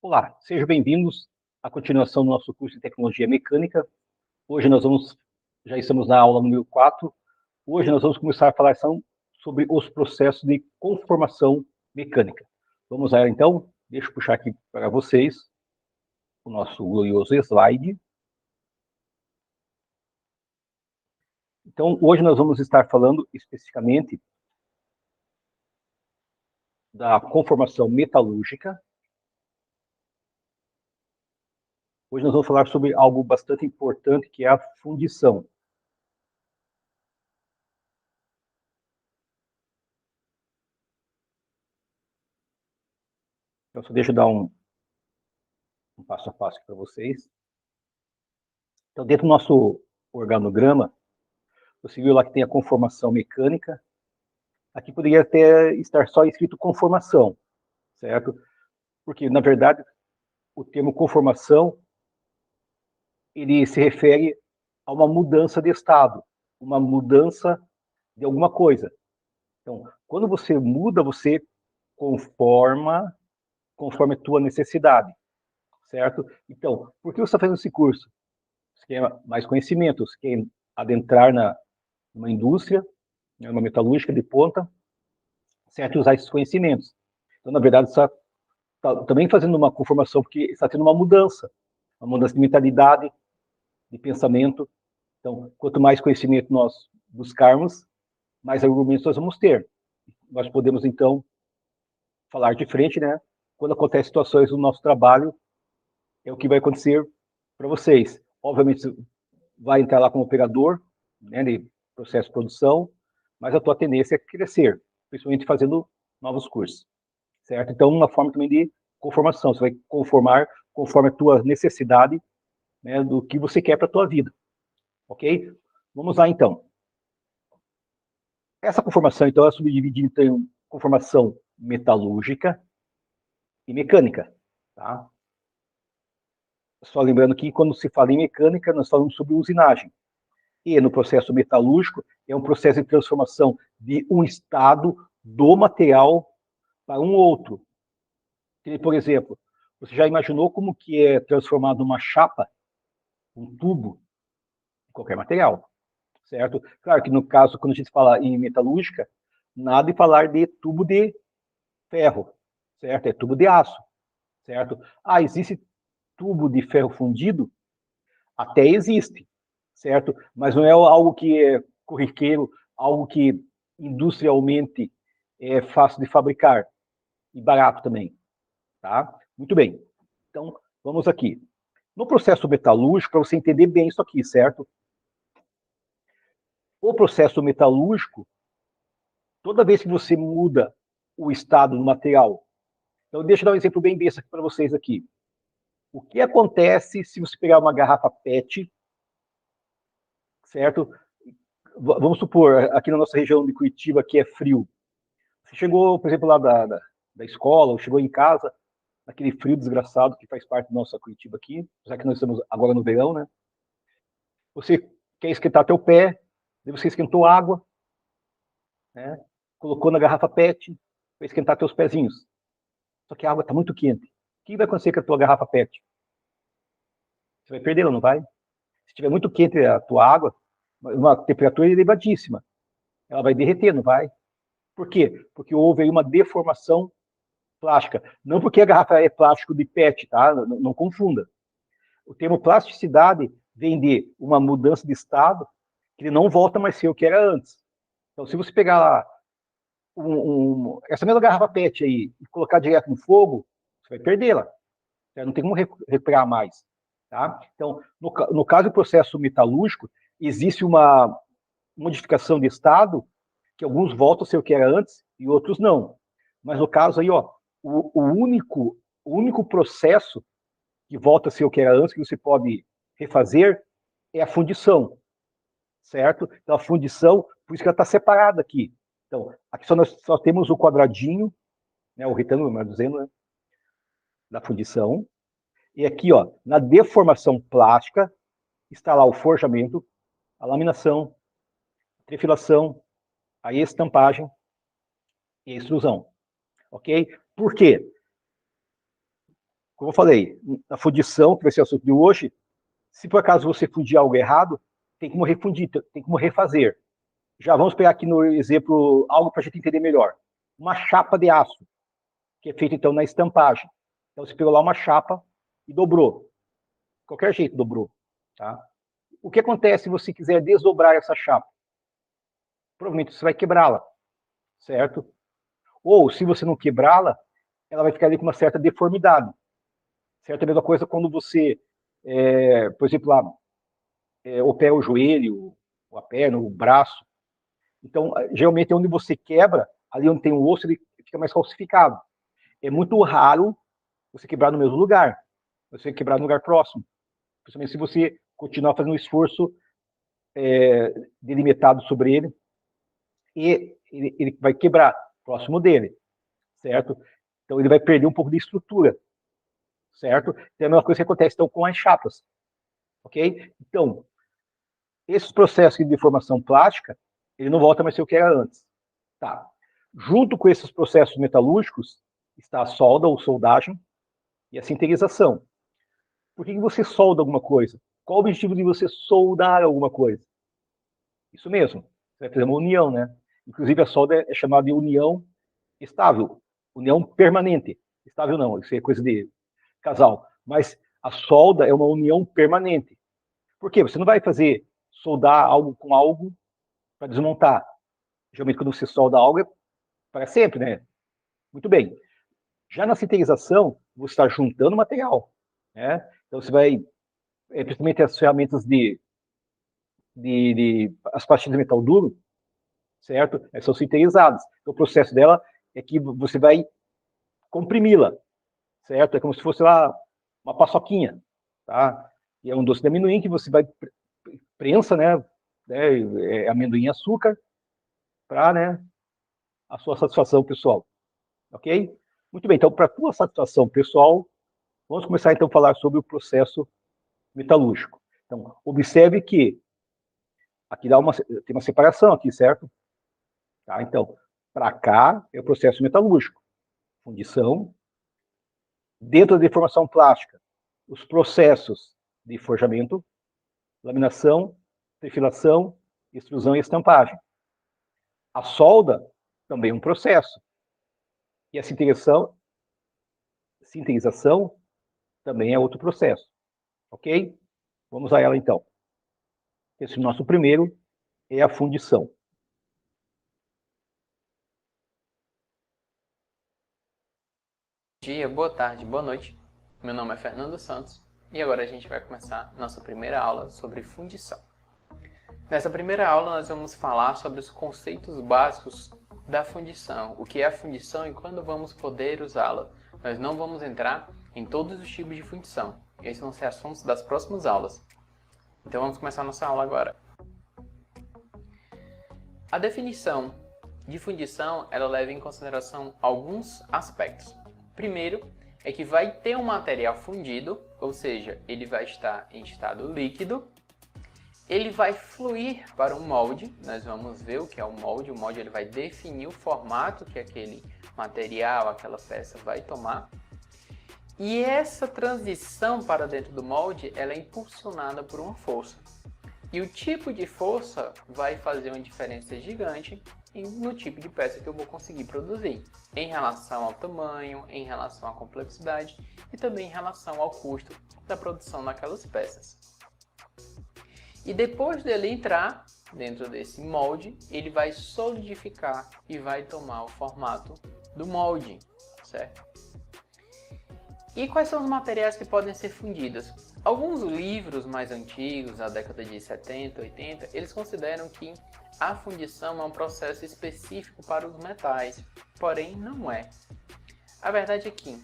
Olá, sejam bem-vindos à continuação do nosso curso de Tecnologia Mecânica. Hoje já estamos na aula número 4. Hoje nós vamos começar a falar sobre os processos de conformação mecânica. Vamos lá, então. Deixa eu puxar aqui para vocês o nosso glorioso slide. Então, hoje nós vamos estar falando especificamente da conformação metalúrgica. Hoje nós vamos falar sobre algo bastante importante, que é a fundição. Então, só deixa eu dar um passo a passo para vocês. Então, dentro do nosso organograma, você viu lá que tem a conformação mecânica. Aqui poderia até estar só escrito conformação, certo? Porque, na verdade, o termo conformação, ele se refere a uma mudança de estado, uma mudança de alguma coisa. Então, quando você muda, você conforma conforme a tua necessidade, certo? Então, por que você está fazendo esse curso? Você quer mais conhecimento, você quer adentrar numa indústria, uma metalúrgica de ponta, certo? E usar esses conhecimentos. Então, na verdade, você está também fazendo uma conformação, porque está tendo uma mudança de mentalidade, de pensamento. Então, quanto mais conhecimento nós buscarmos, mais argumentos nós vamos ter. Nós podemos, então, falar de frente, né? Quando acontecem situações no nosso trabalho, é o que vai acontecer para vocês. Obviamente, vai entrar lá como operador, né, de processo de produção, mas a tua tendência é crescer, principalmente fazendo novos cursos, certo? Então, uma forma também de conformação, você vai conformar conforme a tua necessidade, né, do que você quer para a tua vida, ok? Vamos lá, então. Essa conformação, então, é subdividida em conformação metalúrgica e mecânica, tá? Só lembrando que, quando se fala em mecânica, nós falamos sobre usinagem. E no processo metalúrgico, é um processo de transformação de um estado do material para um outro. Por exemplo, você já imaginou como que é transformado uma chapa, um tubo, em qualquer material, certo? Claro que no caso, quando a gente fala em metalúrgica, nada de falar de tubo de ferro, certo? É tubo de aço, certo? Ah, existe tubo de ferro fundido? Até existe, certo? Mas não é algo que é corriqueiro, algo que industrialmente é fácil de fabricar e barato também, tá? Muito bem. Então, vamos aqui. No processo metalúrgico, para você entender bem isso aqui, certo? O processo metalúrgico, toda vez que você muda o estado do material, então deixa eu dar um exemplo bem besta para vocês aqui. O que acontece se você pegar uma garrafa PET, certo? Vamos supor, aqui na nossa região de Curitiba, que é frio. Você chegou, por exemplo, lá da escola, ou chegou em casa, naquele frio desgraçado que faz parte da nossa Curitiba aqui, já que nós estamos agora no verão, né? Você quer esquentar teu pé, daí você esquentou água, né? Colocou na garrafa PET para esquentar teus pezinhos. Só que a água está muito quente. O que vai acontecer com a tua garrafa PET? Você vai perder ela, não vai? Se estiver muito quente a tua água, uma temperatura elevadíssima, ela vai derreter, não vai? Por quê? Porque houve aí uma deformação plástica. Não porque a garrafa é plástico de PET, tá? Não confunda. O termo plasticidade vem de uma mudança de estado que ele não volta mais a ser o que era antes. Então, se você pegar lá essa mesma garrafa PET aí e colocar direto no fogo, você vai perdê-la. Não tem como recuperar mais. Tá? Então, no caso do processo metalúrgico, existe uma modificação de estado que alguns voltam a ser o que era antes e outros não. Mas no caso aí, ó, o único processo que volta a ser o que era antes, que você pode refazer, é a fundição, certo? Então, a fundição, por isso que ela está separada aqui. Então, aqui nós só temos o quadradinho, né, o retângulo, melhor dizendo, né, da fundição. E aqui, ó, na deformação plástica, está lá o forjamento, a laminação, a trefilação, a estampagem e a extrusão. Ok? Por quê? como eu falei, na fundição, que vai ser o assunto de hoje, se por acaso você fundir algo errado, tem como refundir, tem como refazer. Já vamos pegar aqui no exemplo algo para a gente entender melhor. Uma chapa de aço, que é feita então na estampagem. Então você pegou lá uma chapa e dobrou. De qualquer jeito dobrou. Tá? O que acontece se você quiser desdobrar essa chapa? Provavelmente você vai quebrá-la, certo? Ou se você não quebrá-la, ela vai ficar ali com uma certa deformidade. Certo? A mesma coisa quando você, por exemplo, lá, o pé, o joelho, a perna, o braço. Então, geralmente, onde você quebra, ali onde tem o osso, ele fica mais calcificado. É muito raro você quebrar no mesmo lugar, você quebrar no lugar próximo. Principalmente se você continuar fazendo um esforço delimitado sobre ele, e ele vai quebrar próximo dele, certo? Então, ele vai perder um pouco de estrutura, certo? Então, é a mesma coisa que acontece então, com as chapas, ok? Então, esses processos de deformação plástica, ele não volta mais a ser o que era antes. Tá. Junto com esses processos metalúrgicos está a solda ou soldagem e a sinterização. Por que você solda alguma coisa? Qual o objetivo de você soldar alguma coisa? Isso mesmo. Você vai fazer uma união, né? Inclusive a solda é chamada de união estável, união permanente. Estável não, isso é coisa de casal. Mas a solda é uma união permanente. Por quê? Você não vai fazer soldar algo com algo para desmontar. Geralmente, quando você solda algo, é para sempre, né? Muito bem. Já na sinterização, você está juntando material, né? Então, você vai, principalmente as ferramentas as pastilhas de metal duro, certo? Elas são sinterizadas. Então, o processo dela é que você vai comprimi-la, certo? É como se fosse lá uma paçoquinha, tá? E é um doce de amendoim que você vai prensa, né, amendoim e açúcar, para, né, a sua satisfação pessoal, ok? Muito bem, então, para a tua satisfação pessoal, vamos começar então a falar sobre o processo metalúrgico. Então, observe que aqui tem uma separação aqui, certo? Tá? Então, para cá é o processo metalúrgico, fundição. Dentro da deformação plástica, os processos de forjamento, laminação, perfilação, extrusão e estampagem. A solda também é um processo. E a sinterização também é outro processo. Ok? Vamos a ela então. Esse nosso primeiro é a fundição. Bom dia, boa tarde, boa noite. Meu nome é Fernando Santos e agora a gente vai começar nossa primeira aula sobre fundição. Nessa primeira aula nós vamos falar sobre os conceitos básicos da fundição, o que é a fundição e quando vamos poder usá-la. Nós não vamos entrar em todos os tipos de fundição, esses vão ser assuntos das próximas aulas. Então vamos começar nossa aula agora. A definição de fundição ela leva em consideração alguns aspectos. Primeiro, é que vai ter um material fundido, ou seja, ele vai estar em estado líquido, ele vai fluir para um molde, nós vamos ver o que é o molde ele vai definir o formato que aquele material, aquela peça vai tomar, e essa transição para dentro do molde ela é impulsionada por uma força. E o tipo de força vai fazer uma diferença gigante no tipo de peça que eu vou conseguir produzir, em relação ao tamanho, em relação à complexidade e também em relação ao custo da produção daquelas peças. E depois dele entrar dentro desse molde, ele vai solidificar e vai tomar o formato do molde, certo? E quais são os materiais que podem ser fundidos? Alguns livros mais antigos, da década de 70, 80, eles consideram que a fundição é um processo específico para os metais, porém não é. A verdade é que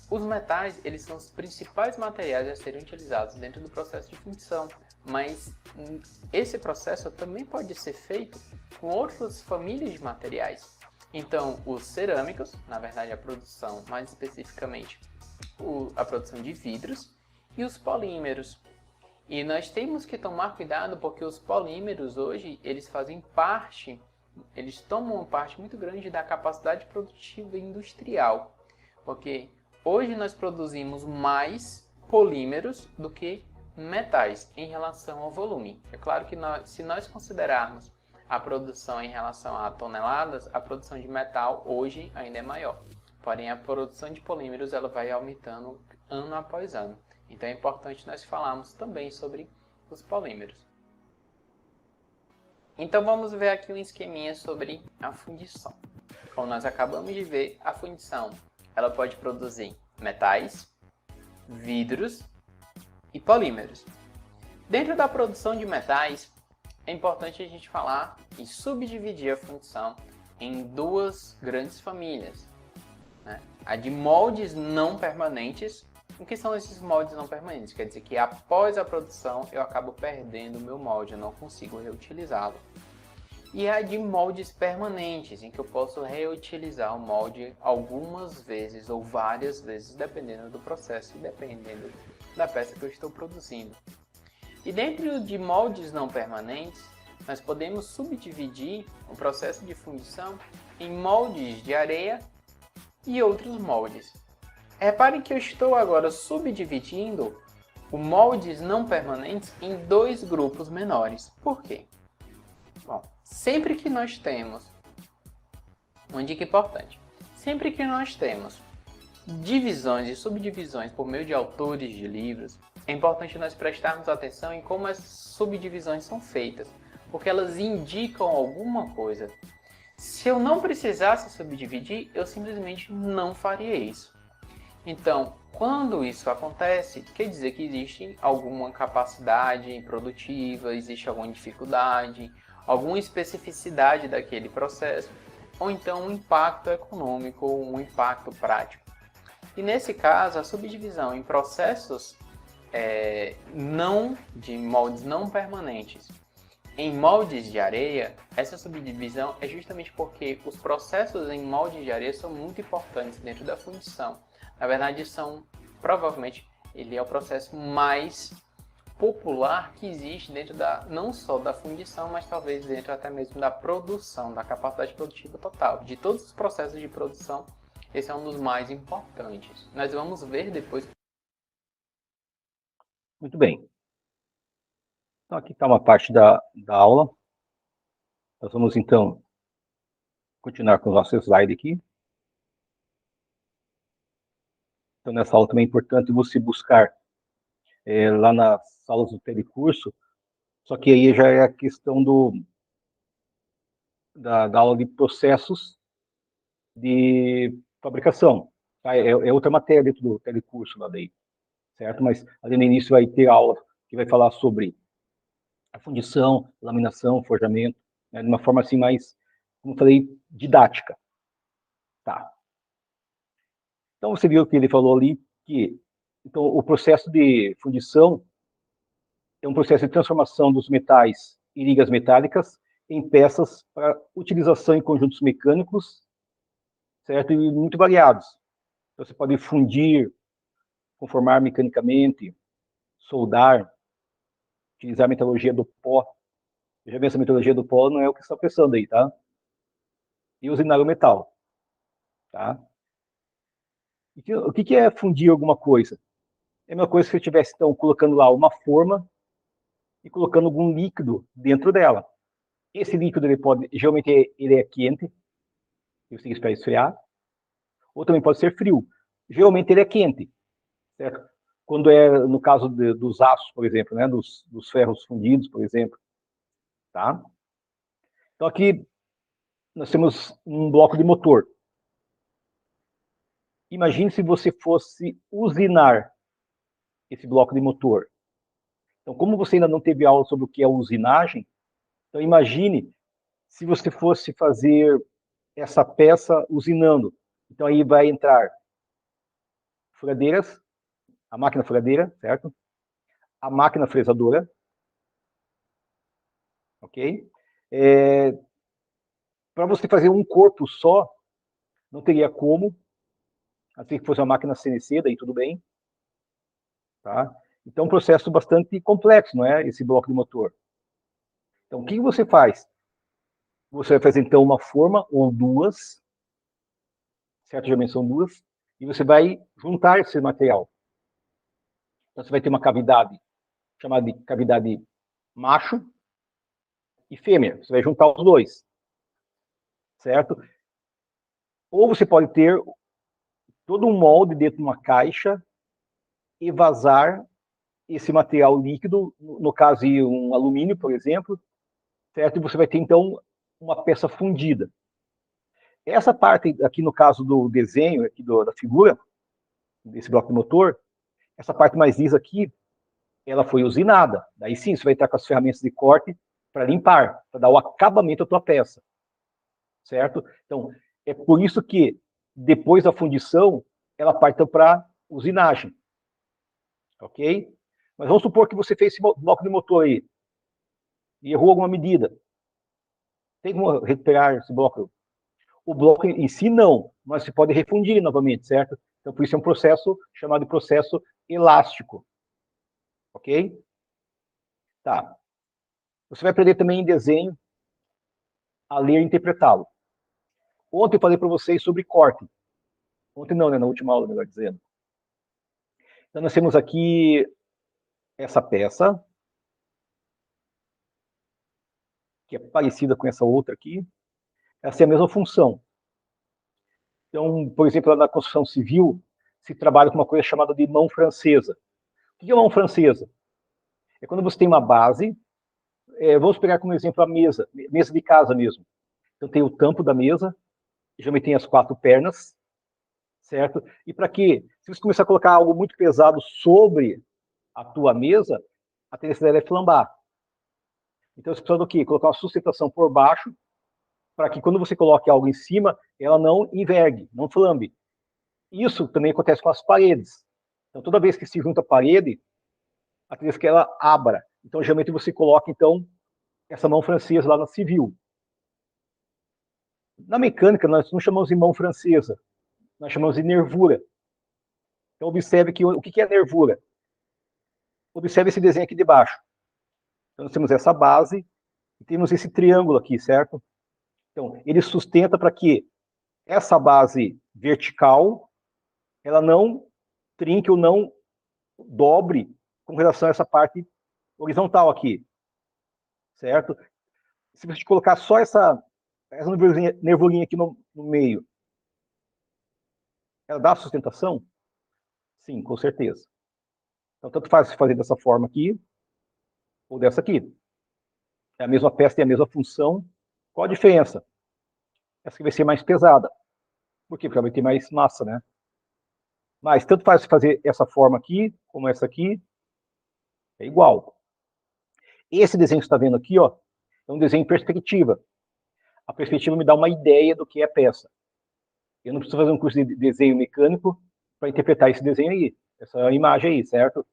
os metais eles são os principais materiais a serem utilizados dentro do processo de fundição, mas esse processo também pode ser feito com outras famílias de materiais. Então, os cerâmicos, na verdade a produção mais especificamente a produção de vidros, e os polímeros. E nós temos que tomar cuidado porque os polímeros hoje, eles tomam uma parte muito grande da capacidade produtiva industrial. Porque Hoje nós produzimos mais polímeros do que metais em relação ao volume. É claro que se nós considerarmos a produção em relação a toneladas, a produção de metal hoje ainda é maior. Porém, a produção de polímeros ela vai aumentando ano após ano. Então é importante nós falarmos também sobre os polímeros. Então vamos ver aqui um esqueminha sobre a fundição. Como nós acabamos de ver, a fundição ela pode produzir metais, vidros e polímeros. Dentro da produção de metais, é importante a gente falar e subdividir a fundição em duas grandes famílias, né? A de moldes não permanentes. O que são esses moldes não permanentes? Quer dizer que após a produção eu acabo perdendo o meu molde, eu não consigo reutilizá-lo. E a de moldes permanentes, em que eu posso reutilizar o molde algumas vezes ou várias vezes, dependendo do processo e dependendo da peça que eu estou produzindo. E dentro de moldes não permanentes, nós podemos subdividir o processo de fundição em moldes de areia e outros moldes. Reparem que eu estou agora subdividindo os moldes não permanentes em dois grupos menores. Por quê? Bom, sempre que nós temos, uma dica importante, sempre que nós temos divisões e subdivisões por meio de autores de livros, é importante nós prestarmos atenção em como as subdivisões são feitas, porque elas indicam alguma coisa. Se eu não precisasse subdividir, eu simplesmente não faria isso. Então, quando isso acontece, quer dizer que existe alguma capacidade produtiva, existe alguma dificuldade, alguma especificidade daquele processo, ou então um impacto econômico ou um impacto prático. E nesse caso, a subdivisão em processos de moldes não permanentes em moldes de areia, essa subdivisão é justamente porque os processos em moldes de areia são muito importantes dentro da fundição. Na verdade, provavelmente, ele é o processo mais popular que existe dentro não só da fundição, mas talvez dentro até mesmo da produção, da capacidade produtiva total. De todos os processos de produção, esse é um dos mais importantes. Nós vamos ver depois. Muito bem. Então, aqui está uma parte da aula. Nós vamos, então, continuar com o nosso slide aqui. Então, nessa aula também é importante você buscar lá nas aulas do telecurso, só que aí já é a questão da aula de processos de fabricação. Tá? É outra matéria dentro do telecurso lá daí, certo? Mas ali no início vai ter aula que vai falar sobre a fundição, laminação, forjamento, né, de uma forma assim mais, como eu falei, didática. Tá. Então você viu que ele falou ali que então, o processo de fundição é um processo de transformação dos metais e ligas metálicas em peças para utilização em conjuntos mecânicos, certo? E muito variados. Então, você pode fundir, conformar mecanicamente, soldar, utilizar a metalurgia do pó. Já vi essa metalurgia do pó, não é o que você está pensando aí, tá? E usinar o metal, tá? O que é fundir alguma coisa? É a mesma coisa que se eu estivesse, então, colocando lá uma forma e colocando algum líquido dentro dela. Esse líquido, geralmente, ele é quente, e você espera esfriar, ou também pode ser frio. Geralmente, ele é quente, certo? Quando é, no caso dos aços, por exemplo, né, dos ferros fundidos, por exemplo, tá? Então, aqui, nós temos um bloco de motor. Imagine se você fosse usinar esse bloco de motor. Então, como você ainda não teve aula sobre o que é usinagem, então imagine se você fosse fazer essa peça usinando. Então, aí vai entrar furadeiras, a máquina furadeira, certo? A máquina fresadora, ok? Para você fazer um corpo só, não teria como, assim que fosse uma máquina CNC, daí tudo bem, tá? Então, é um processo bastante complexo, não é? Esse bloco de motor. Então, o que você faz? Você vai fazer, então, uma forma ou duas, certo? Já mencionou duas. e você vai juntar esse material. Então, você vai ter uma cavidade chamada de cavidade macho e fêmea. Você vai juntar os dois, certo? Ou você pode ter todo um molde dentro de uma caixa e vazar esse material líquido, no caso um alumínio, por exemplo, certo? E você vai ter, então, uma peça fundida. Essa parte aqui, no caso do desenho, aqui da figura, desse bloco de motor, essa parte mais lisa aqui, ela foi usinada. Daí sim, você vai estar com as ferramentas de corte para limpar, para dar o acabamento à tua peça, certo? Então, é por isso que, depois da fundição, ela parte para usinagem, ok? Mas vamos supor que você fez esse bloco de motor aí e errou alguma medida. Tem como recuperar esse bloco? O bloco em si não, mas você pode refundir novamente, certo? Então, por isso é um processo chamado de processo elástico, ok? Tá. Você vai aprender também em desenho a ler e interpretá-lo. Ontem eu falei para vocês sobre corte. Ontem não, né? Na última aula, melhor dizendo. Então, nós temos aqui essa peça, que é parecida com essa outra aqui. Essa é a mesma função. Então, por exemplo, na construção civil, se trabalha com uma coisa chamada de mão francesa. O que é mão francesa? É quando você tem uma base, vamos pegar como exemplo a mesa de casa mesmo. Então, tem o tampo da mesa, geralmente tem as 4 pernas, certo? E para quê? Se você começar a colocar algo muito pesado sobre a tua mesa, a tendência dela é flambar. Então, você precisa do quê? Colocar uma sustentação por baixo, para que quando você coloque algo em cima, ela não envergue, não flambe. Isso também acontece com as paredes. Então, toda vez que se junta a parede, a tendência é que ela abra. Então, geralmente você coloca, então, essa mão francesa lá na civil. Na mecânica, nós não chamamos de mão francesa, nós chamamos de nervura. Então, observe que o que é nervura? Observe esse desenho aqui de baixo. Então, nós temos essa base e temos esse triângulo aqui, certo? Então, ele sustenta para que essa base vertical, ela não trinque ou não dobre com relação a essa parte horizontal aqui, certo? Se você colocar só essa nervurinha aqui no meio, ela dá sustentação? Sim, com certeza. Então, tanto faz fazer dessa forma aqui, ou dessa aqui. É a mesma peça, tem a mesma função. Qual a diferença? Essa aqui vai ser mais pesada. Por quê? Porque ela vai ter mais massa, né? Mas tanto faz fazer essa forma aqui, como essa aqui, é igual. Esse desenho que você está vendo aqui, ó, é um desenho em perspectiva. A perspectiva me dá uma ideia do que é a peça. Eu não preciso fazer um curso de desenho mecânico para interpretar esse desenho aí, essa imagem aí, certo?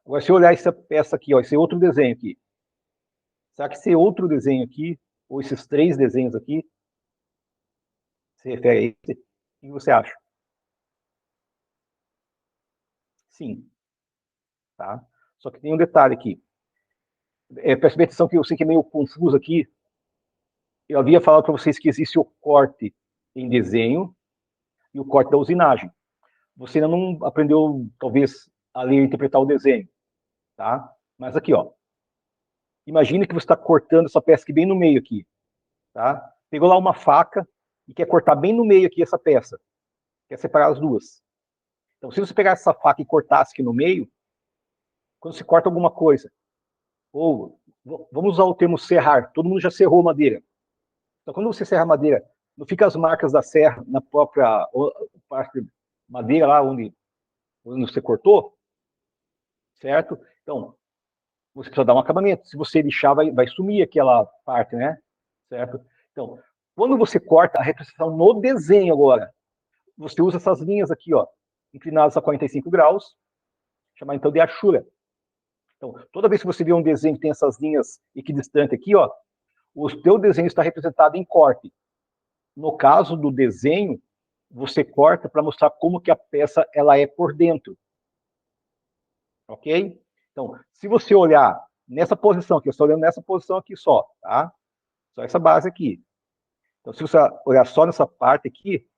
Agora, se eu olhar essa peça aqui, ó, esse outro desenho aqui, será que esse outro desenho aqui, ou esses 3 desenhos aqui, se refere a esse? O que você acha? Sim. Tá? Só que tem um detalhe aqui. Preste atenção que eu sei que é meio confuso aqui. Eu havia falado para vocês que existe o corte em desenho e o corte da usinagem. Você ainda não aprendeu, talvez, a ler e interpretar o desenho, tá? Mas aqui, ó. Imagine que você está cortando essa peça aqui bem no meio aqui, tá? Pegou lá uma faca e quer cortar bem no meio aqui essa peça. Quer separar as duas. Então, se você pegar essa faca e cortasse aqui no meio, quando você corta alguma coisa, ou vamos usar o termo serrar, todo mundo já serrou madeira. Então, quando você serra madeira, não fica as marcas da serra na própria parte de madeira lá onde você cortou, certo? Então, você precisa dar um acabamento. Se você lixar, vai sumir aquela parte, né? Certo? Então, quando você corta a representação no desenho agora, você usa essas linhas aqui, ó, inclinadas a 45 graus, chamada então de achura. Então, toda vez que você vê um desenho que tem essas linhas equidistantes aqui, ó, o teu desenho está representado em corte. No caso do desenho, você corta para mostrar como que a peça ela é por dentro. Ok? Então, se você olhar nessa posição aqui, eu estou olhando nessa posição aqui só, tá? Só essa base aqui. Então, se você olhar só nessa parte aqui,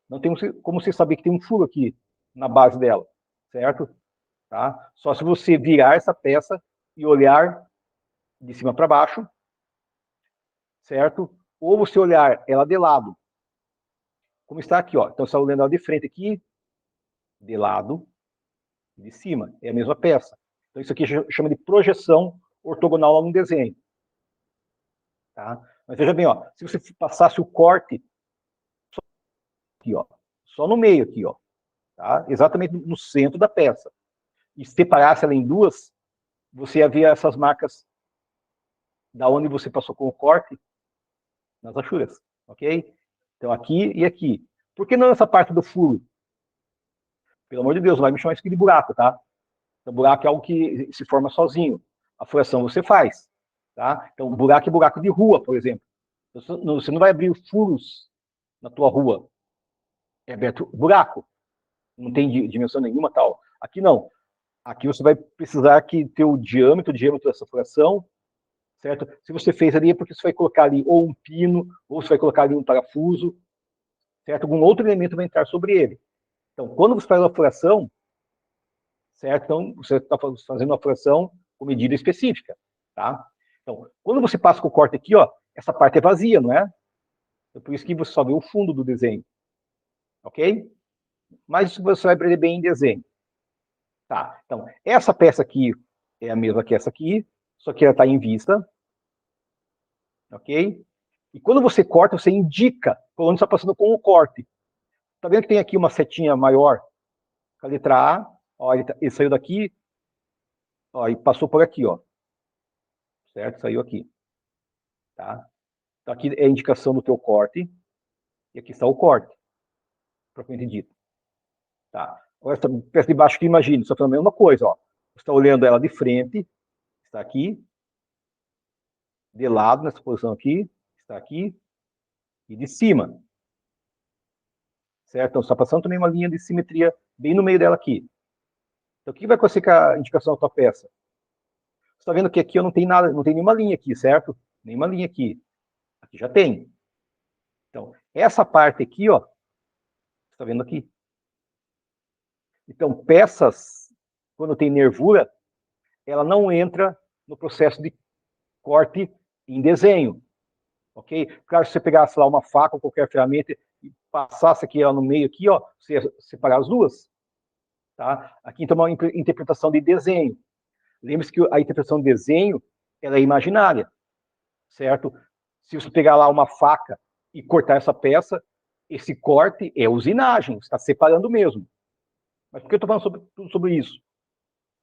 Não tem como você saber que tem um furo aqui na base dela, certo? Tá? Só se você virar essa peça e olhar de cima para baixo, certo? Ou você olhar ela de lado, como está aqui, ó. Então, você está olhando ela de frente aqui, de lado, de cima. É a mesma peça. Então, isso aqui chama de projeção ortogonal lá no desenho. Tá? Mas veja bem, ó, se você passasse o corte aqui, ó, só no meio aqui, ó, tá? Exatamente no centro da peça, e separasse ela em duas, você ia ver essas marcas da onde você passou com o corte nas achuras, ok? Então aqui e aqui. Por que não essa parte do furo? Pelo amor de Deus, não vai me chamar isso aqui de buraco, tá? Então, buraco é algo que se forma sozinho. A furação você faz, tá? Então, buraco é buraco de rua, por exemplo. Você não vai abrir furos na tua rua. É aberto buraco. Não tem dimensão nenhuma, tal. Aqui não. Aqui você vai precisar que ter o diâmetro dessa furação, certo? Se você fez ali é porque você vai colocar ali ou um pino, ou você vai colocar ali um parafuso, certo? Algum outro elemento vai entrar sobre ele. Então, quando você faz uma furação, certo? Então, você está fazendo uma furação com medida específica, tá? Então, quando você passa com o corte aqui, ó, essa parte é vazia, não é? Então, por isso que você só vê o fundo do desenho, ok? Mas isso você vai aprender bem em desenho. Tá, então, essa peça aqui é a mesma que essa aqui, só que ela está em vista, ok? E quando você corta, você indica por onde está passando com o corte. Tá vendo que tem aqui uma setinha maior com a letra A, ó, ele saiu daqui, ó, e passou por aqui, ó, certo? Saiu aqui, tá? Então aqui é a indicação do teu corte, e aqui está o corte, propriamente dito, tá? Agora, essa peça de baixo aqui, imagine, só fazendo a mesma coisa, ó. Você está olhando ela de frente, está aqui, de lado, nessa posição aqui, está aqui, e de cima, certo? Então, está passando também uma linha de simetria bem no meio dela aqui. Então, o que vai acontecer com a indicação da tua peça? Você está vendo que aqui eu não tem nada, não tem nenhuma linha aqui, certo? Nenhuma linha aqui. Aqui já tem. Então, essa parte aqui, ó, você está vendo aqui. Então, peças, quando tem nervura, ela não entra no processo de corte em desenho, ok? Claro, se você pegasse lá uma faca ou qualquer ferramenta e passasse aqui ela no meio aqui, ó, você ia separar as duas, tá? Aqui então é uma interpretação de desenho. Lembre-se que a interpretação de desenho, ela é imaginária, certo? Se você pegar lá uma faca e cortar essa peça, esse corte é usinagem, está separando mesmo. Mas por que eu estou falando tudo sobre isso?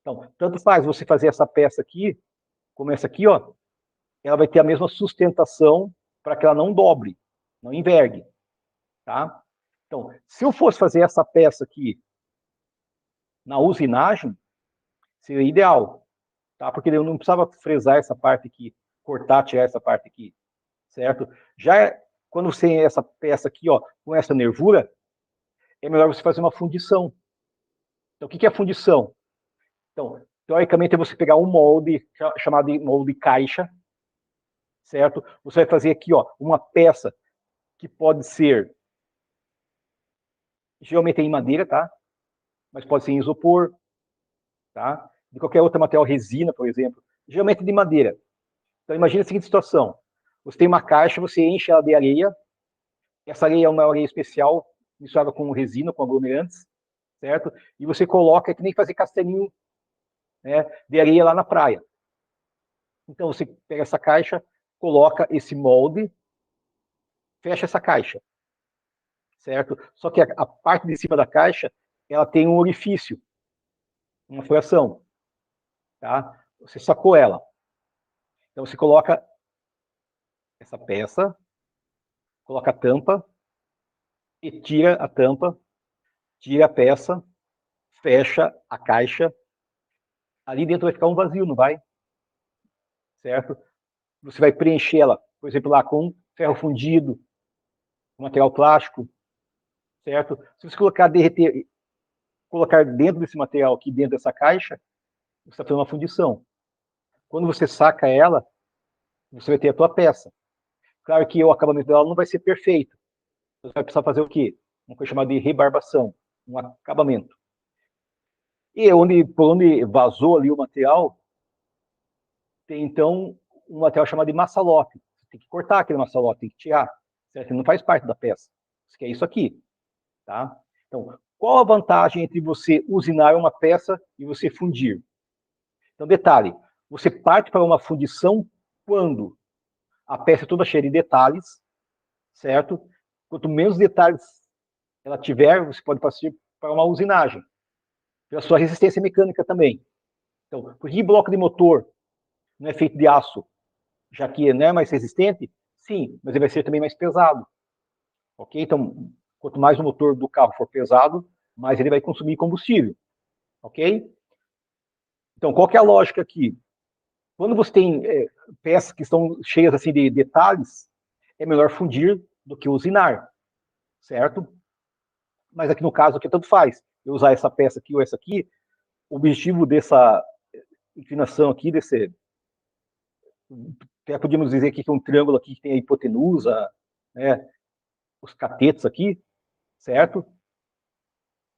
Então, tanto faz você fazer essa peça aqui, como essa aqui, ó, ela vai ter a mesma sustentação para que ela não dobre, não envergue, tá? Então, se eu fosse fazer essa peça aqui na usinagem, seria ideal, tá? Porque eu não precisava fresar essa parte aqui, cortar, tirar essa parte aqui, certo? Já quando você tem essa peça aqui, ó, com essa nervura, é melhor você fazer uma fundição. Então, o que é fundição? Então, teoricamente, é você pegar um molde, chamado de molde caixa, certo? Você vai fazer aqui, ó, uma peça que pode ser, geralmente é em madeira, tá? Mas pode ser em isopor, tá? De qualquer outro material, resina, por exemplo. Geralmente de madeira. Então, imagine a seguinte situação. Você tem uma caixa, você enche ela de areia. Essa areia é uma areia especial, misturada com resina, com aglomerantes, certo? E você coloca, é que nem fazer castelinho, né, de areia lá na praia. Então, você pega essa caixa, coloca esse molde, fecha essa caixa, certo? Só que a parte de cima da caixa, ela tem um orifício, uma furação, tá? Você sacou ela. Então, você coloca essa peça, coloca a tampa e tira a tampa, tira a peça, fecha a caixa. Ali dentro vai ficar um vazio, não vai? Certo? Você vai preencher ela, por exemplo, lá com ferro fundido, com material plástico, certo? Se você colocar derreter, colocar dentro desse material aqui, dentro dessa caixa, você está fazendo uma fundição. Quando você saca ela, você vai ter a tua peça. Claro que o acabamento dela não vai ser perfeito. Você vai precisar fazer o quê? uma coisa chamada de rebarbação, um acabamento. E por onde vazou ali o material, tem então um material chamado de maçalote. Você tem que cortar aquele maçalote, tem que tirar, certo? Ele não faz parte da peça. Isso aqui é isso aqui, tá? Então, qual a vantagem entre você usinar uma peça e você fundir? Então, detalhe, você parte para uma fundição quando a peça é toda cheia de detalhes, certo? Quanto menos detalhes ela tiver, você pode partir para uma usinagem, pela sua resistência mecânica também. Então, por que bloco de motor não é feito de aço? Já que não é mais resistente? Sim, mas ele vai ser também mais pesado. Ok? Então, quanto mais o motor do carro for pesado, mais ele vai consumir combustível. Ok? Então, qual que é a lógica aqui? Quando você tem peças que estão cheias assim de detalhes, é melhor fundir do que usinar, certo? Mas aqui no caso, aqui tanto faz. Eu usar essa peça aqui ou essa aqui, o objetivo dessa inclinação aqui, até podíamos dizer aqui que é um triângulo aqui que tem a hipotenusa, né, os catetos aqui, certo?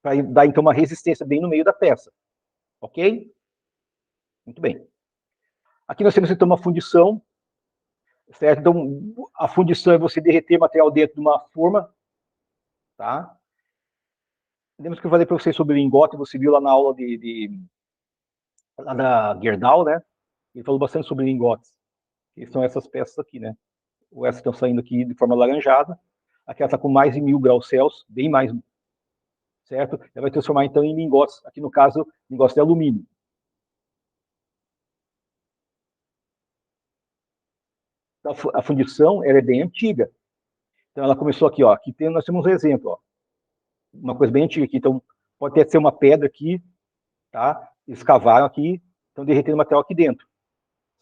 Para dar então uma resistência bem no meio da peça, ok? Muito bem. Aqui nós temos então uma fundição, certo? Então a fundição é você derreter material dentro de uma forma, tá? Lembra que eu falei para vocês sobre o lingote, você viu lá na aula lá da Gerdau, né? Ele falou bastante sobre lingotes, que são essas peças aqui, né? Essas estão saindo aqui de forma alaranjada, aquela está com mais de 1000 graus Celsius, bem mais, certo? Ela vai transformar então em lingotes, aqui no caso, lingotes de alumínio. A fundição ela é bem antiga. Então ela começou aqui, ó. Aqui nós temos um exemplo, ó. Uma coisa bem antiga aqui. Então pode até ser uma pedra aqui, tá? Eles cavaram aqui, estão derretendo material aqui dentro,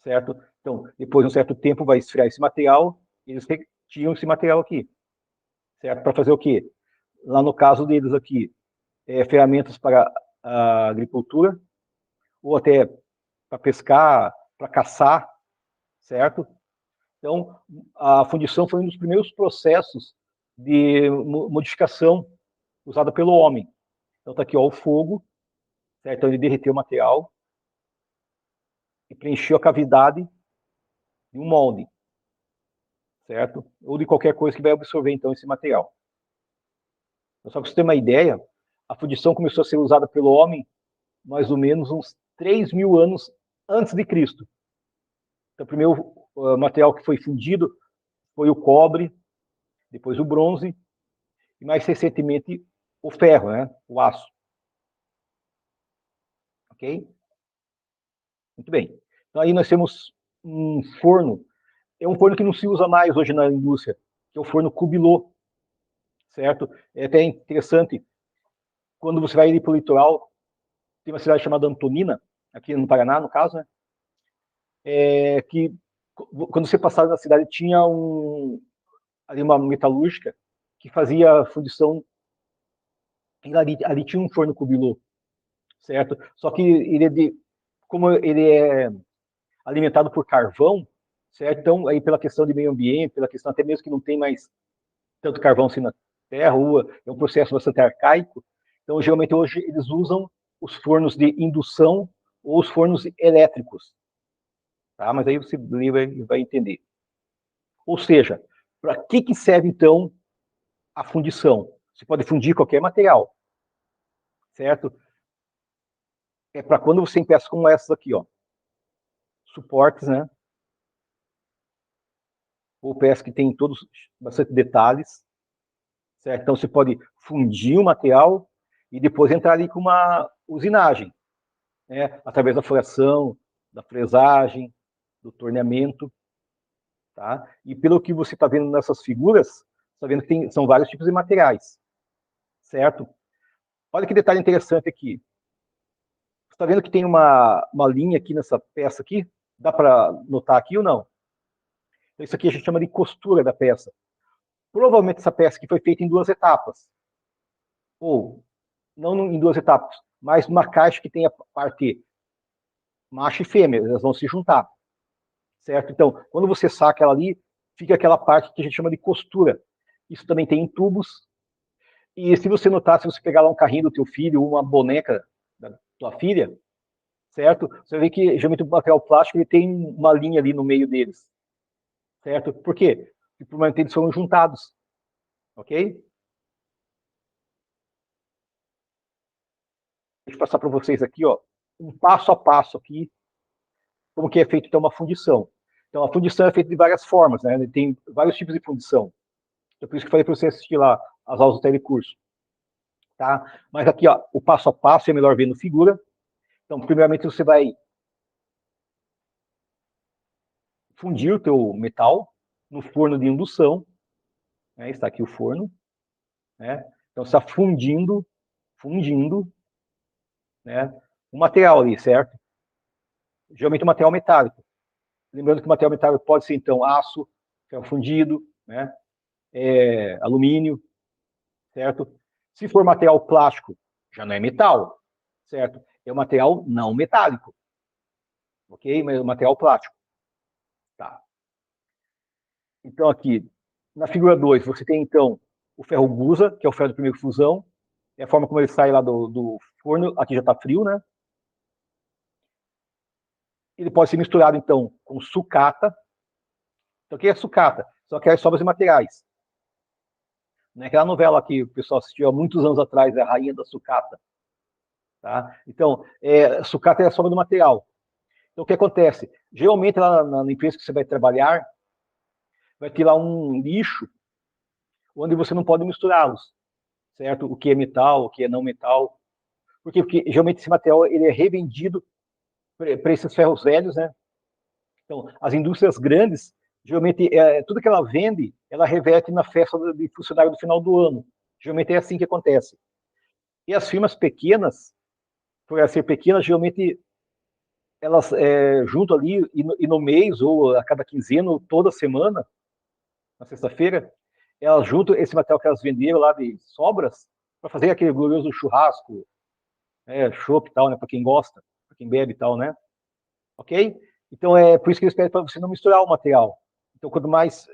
certo? Então depois de um certo tempo vai esfriar esse material, eles retiram esse material aqui, certo? Para fazer o quê? Lá no caso deles aqui, ferramentas para a agricultura ou até para pescar, para caçar, certo? Então, a fundição foi um dos primeiros processos de modificação usada pelo homem. Então, está aqui ó, o fogo, certo? Então, ele derreteu o material e preencheu a cavidade de um molde, certo? Ou de qualquer coisa que vai absorver, então, esse material. Então, só para você ter uma ideia, a fundição começou a ser usada pelo homem mais ou menos uns 3.000 anos antes de Cristo. Então, o primeiro material que foi fundido foi o cobre, depois o bronze, e mais recentemente o ferro, né? O aço. Ok? Muito bem. Então aí nós temos um forno. É um forno que não se usa mais hoje na indústria, que é o forno Cubilot, certo? É até interessante, quando você vai ali para o litoral, tem uma cidade chamada Antonina, aqui no Paraná, no caso, né? Que quando você passava na cidade tinha ali uma metalúrgica que fazia fundição. Ali tinha um forno Cubilot, certo? Só que como ele é alimentado por carvão, certo? Então, aí pela questão de meio ambiente, pela questão até mesmo que não tem mais tanto carvão assim na terra, é um processo bastante arcaico. Então, geralmente hoje eles usam os fornos de indução ou os fornos elétricos, tá? Mas aí você vai entender. Ou seja, para que serve então a fundição? Você pode fundir qualquer material, certo? É para quando você tem peças como essas aqui, ó, suportes, né? Ou peças que tem todos bastante detalhes, certo? Então você pode fundir o material e depois entrar ali com uma usinagem, né? Através da furação, da fresagem, do torneamento, tá? E pelo que você está vendo nessas figuras, está vendo que são vários tipos de materiais, certo? Olha que detalhe interessante aqui. Você está vendo que tem uma linha aqui nessa peça aqui? Dá para notar aqui ou não? Então, isso aqui a gente chama de costura da peça. Provavelmente essa peça aqui foi feita em 2 etapas. Ou, não em 2 etapas, mas uma caixa que tem a parte macho e fêmea, elas vão se juntar, certo? Então, quando você saca ela ali, fica aquela parte que a gente chama de costura. Isso também tem em tubos, E se você notar, se você pegar lá um carrinho do teu filho, uma boneca da tua filha, certo? Você vê que geralmente o material plástico ele tem uma linha ali no meio deles, certo? Por quê? Porque provavelmente eles foram juntados, ok? Deixa eu passar para vocês aqui, ó, um passo a passo aqui, como que é feito então uma fundição. Então a fundição é feita de várias formas, né? Tem vários tipos de fundição. Então por isso que eu falei para você assistir lá as aulas do telecurso, tá? Mas aqui, ó, o passo a passo é melhor ver no figura. Então, primeiramente você vai fundir o teu metal no forno de indução, né? Está aqui o forno, né? Então está fundindo, né? O material ali, certo? Geralmente o material metálico. Lembrando que o material metálico pode ser então aço, ferro fundido, né? Alumínio, certo? Se for material plástico, já não é metal, certo? É um material não metálico, ok? Mas é um material plástico, tá? Então aqui, na figura 2, você tem então o ferro gusa, que é o ferro de primeira fusão, é a forma como ele sai lá do forno, aqui já está frio, né? Ele pode ser misturado então com sucata. Então o que é sucata? São aquelas sobras de materiais. Naquela novela que o pessoal assistiu há muitos anos atrás, A Rainha da Sucata. Tá? Então, sucata é a sobra do material. Então, o que acontece? Geralmente, lá na empresa que você vai trabalhar, vai ter lá um lixo onde você não pode misturá-los, certo? O que é metal, o que é não metal. Por quê? Porque geralmente esse material ele é revendido para esses ferros velhos, né? Então, as indústrias grandes, geralmente, tudo que ela vende, ela reverte na festa de funcionário do final do ano. Geralmente é assim que acontece. E as firmas pequenas, por elas ser pequenas, geralmente elas juntam ali e no mês, ou a cada quinzena, ou toda semana, na sexta-feira, elas juntam esse material que elas venderam lá de sobras para fazer aquele glorioso churrasco, chopp e tal, né? Para quem gosta, para quem bebe e tal, né? Ok? Então é por isso que eles pedem para você não misturar o material. Então, quanto mais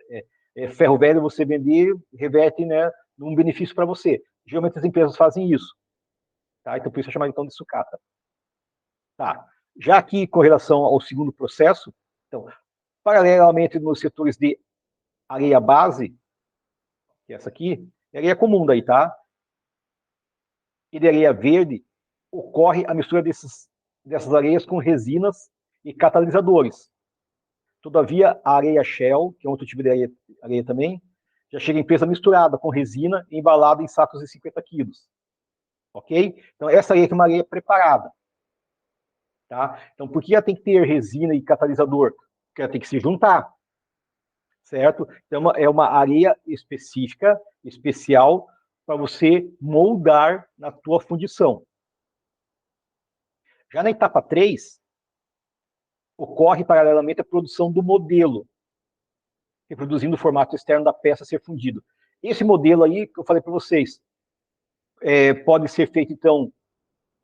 ferro velho você vender, reverte, né, num benefício para você. Geralmente as empresas fazem isso, tá? Então por isso é chamado então de sucata. Tá. Já aqui com relação ao segundo processo, então, paralelamente nos setores de areia base, que é essa aqui, é areia comum daí, tá? E de areia verde, ocorre a mistura dessas areias com resinas e catalisadores. Todavia, a areia shell, que é outro tipo de areia também, já chega em empresa misturada com resina e embalada em sacos de 50 quilos. Ok? Então, essa areia é uma areia preparada. Tá? Então, por que ela tem que ter resina e catalisador? Porque ela tem que se juntar, certo? Então, é uma areia específica, especial, para você moldar na tua fundição. Já na etapa 3, ocorre paralelamente a produção do modelo, reproduzindo o formato externo da peça a ser fundido. Esse modelo aí, que eu falei para vocês, pode ser feito, então,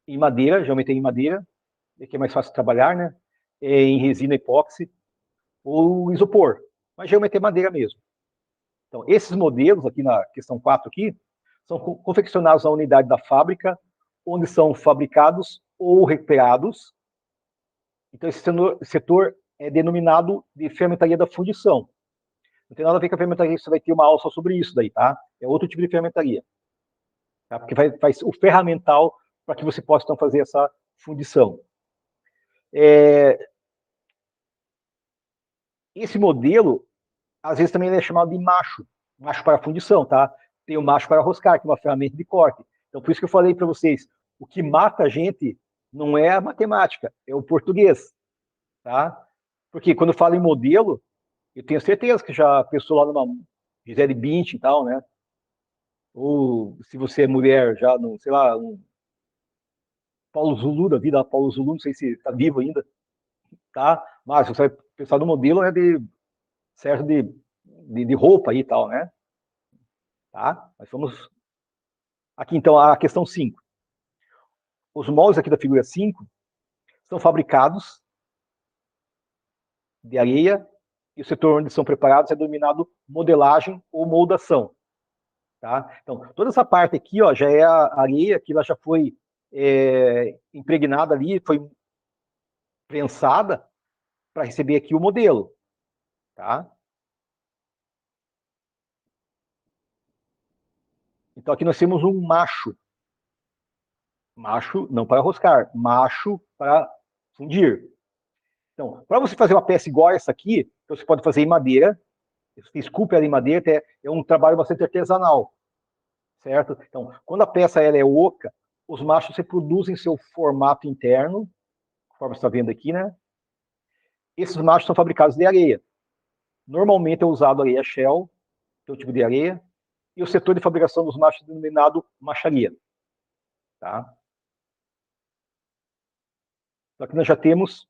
em madeira, geralmente em madeira, que é mais fácil de trabalhar, né? Em resina epóxi, ou isopor, mas geralmente é madeira mesmo. Então, esses modelos, aqui na questão 4, aqui, são confeccionados na unidade da fábrica, onde são fabricados ou recuperados. Então, esse setor é denominado de fermentaria da fundição. Não tem nada a ver com a fermentaria, você vai ter uma aula só sobre isso daí, tá? É outro tipo de fermentaria. Tá? Porque faz o ferramental para que você possa, então, fazer essa fundição. Esse modelo, às vezes, também é chamado de macho para fundição, tá? Tem o macho para roscar, que é uma ferramenta de corte. Então, por isso que eu falei para vocês, o que mata a gente não é a matemática, é o português, tá? Porque quando eu falo em modelo, eu tenho certeza que já pensou lá numa Gisele Bündchen e tal, né? Ou se você é mulher, já não, sei lá, um Paulo Zulu da vida, Paulo Zulu, não sei se está vivo ainda, tá? Mas você vai pensar no modelo, é de certo de roupa aí e tal, né? Tá? Mas vamos aqui então a questão 5. Os moldes aqui da figura 5 são fabricados de areia e o setor onde são preparados é denominado modelagem ou moldação. tá? Então, toda essa parte aqui, ó, já é a areia que ela já foi impregnada ali, foi prensada para receber aqui o modelo, tá? Então, aqui nós temos um macho. Macho não para roscar, macho para fundir. Então, para você fazer uma peça igual essa aqui, você pode fazer em madeira, você esculpe ela em madeira, é um trabalho bastante artesanal, certo? Então, quando a peça ela é oca, os machos reproduzem seu formato interno, conforme você está vendo aqui, né? Esses machos são fabricados de areia. Normalmente é usado areia shell, que é o tipo de areia, e o setor de fabricação dos machos é denominado macharia, tá? Então, aqui nós já temos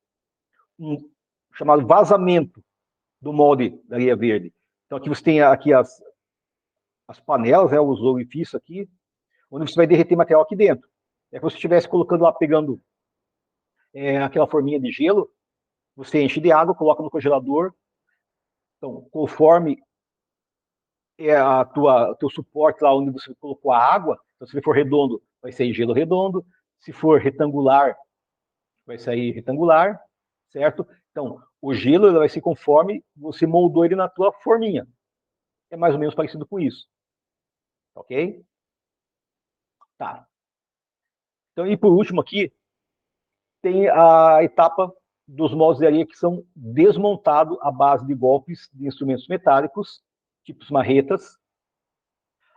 um chamado vazamento do molde da areia verde. Então, aqui você tem aqui as panelas, os orifícios aqui, onde você vai derreter material aqui dentro. É como se estivesse colocando lá, pegando aquela forminha de gelo, você enche de água, coloca no congelador. Então, conforme o teu suporte lá onde você colocou a água, então, se ele for redondo, vai sair gelo redondo. Se for retangular, vai sair retangular, certo? Então, o gelo ele vai ser conforme você moldou ele na tua forminha. É mais ou menos parecido com isso. Ok? Tá. Então, e por último aqui, tem a etapa dos moldes de areia que são desmontados à base de golpes de instrumentos metálicos, tipos marretas.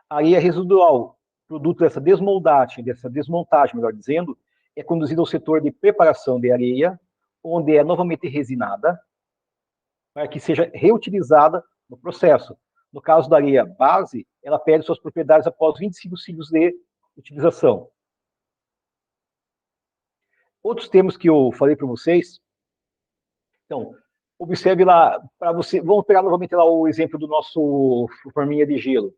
A areia residual, produto dessa desmontagem, melhor dizendo, é conduzida ao setor de preparação de areia, onde é novamente resinada, para que seja reutilizada no processo. No caso da areia base, ela perde suas propriedades após 25 ciclos de utilização. Outros termos que eu falei para vocês, então, observe lá, para você, vamos pegar novamente lá o exemplo do nosso forminha de gelo.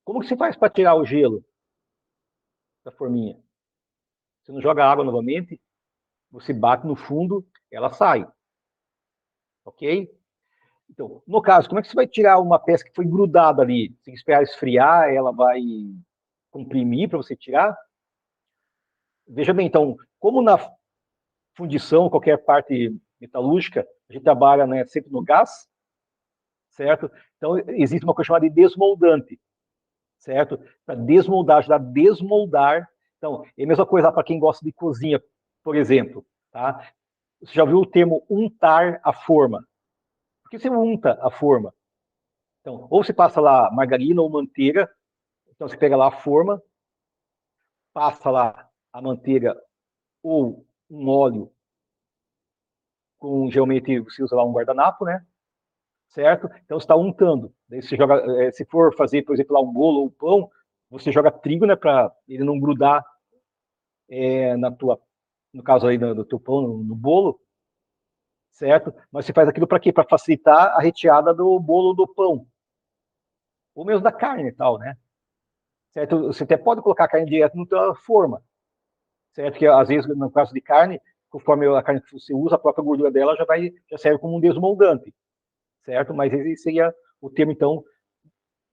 Como que você faz para tirar o gelo da forminha? Você não joga água novamente, você bate no fundo, ela sai. Ok? Então, no caso, como é que você vai tirar uma peça que foi grudada ali? Você tem que esperar esfriar, ela vai comprimir para você tirar? Veja bem, então, como na fundição, qualquer parte metalúrgica, a gente trabalha, né, sempre no gás, certo? Então, existe uma coisa chamada de desmoldante, certo? Para desmoldar, ajudar a desmoldar. Então, é a mesma coisa para quem gosta de cozinha, por exemplo, tá? Você já ouviu o termo untar a forma? Por que você unta a forma? Então, ou você passa lá margarina ou manteiga, então você pega lá a forma, passa lá a manteiga ou um óleo, com geralmente você usa lá um guardanapo, né? Certo? Então você está untando. Daí você joga, se for fazer, por exemplo, lá um bolo ou um pão, você joga trigo, né, para ele não grudar na tua, no caso aí do teu pão, no bolo, certo? Mas você faz aquilo para quê? Para facilitar a retirada do bolo do pão, ou mesmo da carne e tal, né? Certo? Você até pode colocar a carne direto na tua forma, certo? Que às vezes, no caso de carne, conforme a carne que você usa, a própria gordura dela já serve como um desmoldante, certo? Mas esse seria o termo, então,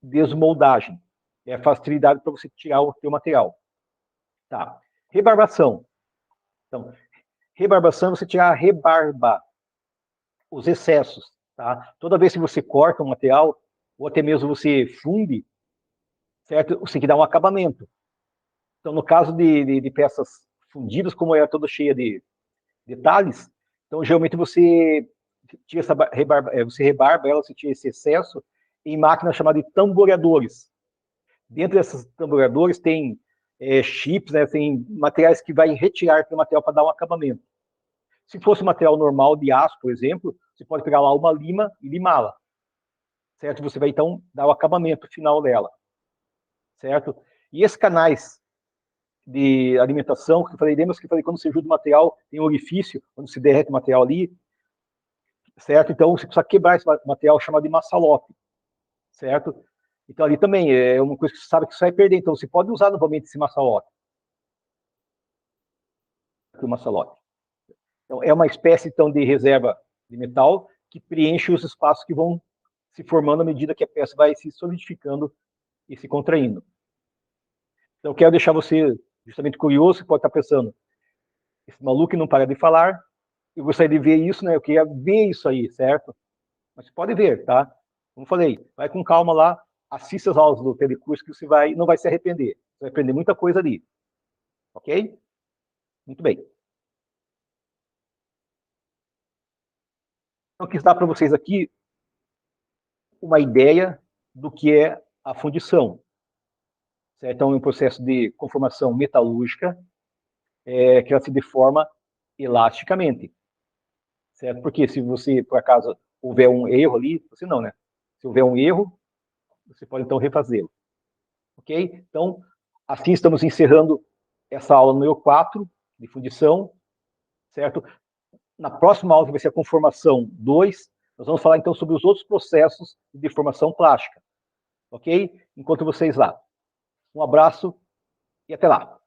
desmoldagem. É a facilidade para você tirar o teu material. Tá. Rebarbação. Então, rebarbação é você tirar a rebarba, os excessos, tá? Toda vez que você corta um material, ou até mesmo você funde, certo? Você tem que dar um acabamento. Então, no caso de peças fundidas, como é toda cheia de detalhes, então geralmente você tira essa você rebarba ela, você tira esse excesso em máquinas chamadas de tamboreadores. Dentro desses tamboreadores tem chips, né, tem materiais que vai retirar aquele material para dar um acabamento. Se fosse material normal de aço, por exemplo, você pode pegar lá uma lima e limá-la, certo? Você vai então dar o acabamento final dela, certo? E esses canais de alimentação, que eu falei, lembra que eu falei, quando você ajuda o material, tem um orifício, onde se derrete o material ali, certo? Então você precisa quebrar esse material chamado de massalote, certo? Então ali também é uma coisa que você sabe que você vai perder, então você pode usar novamente esse massalote. O massalote. Então, é uma espécie então de reserva de metal que preenche os espaços que vão se formando à medida que a peça vai se solidificando e se contraindo. Então, eu quero deixar você justamente curioso, você pode estar pensando, esse maluco não para de falar, eu gostaria de ver isso, né? Eu queria ver isso aí, certo? Mas você pode ver, tá? Como falei, vai com calma lá, assista as aulas do telecurso que você não vai se arrepender. Você vai aprender muita coisa ali. Ok? Muito bem. Então, eu quis dar para vocês aqui uma ideia do que é a fundição. Certo? Então, é um processo de conformação metalúrgica que ela se deforma elasticamente. Certo? Porque se você, por acaso, houver um erro ali, você não, né? Se houver um erro, você pode então refazê-lo. Ok? Então, assim estamos encerrando essa aula número 4 de fundição, certo? Na próxima aula, que vai ser a conformação 2, nós vamos falar então sobre os outros processos de deformação plástica. Ok? Encontro vocês lá. Um abraço e até lá.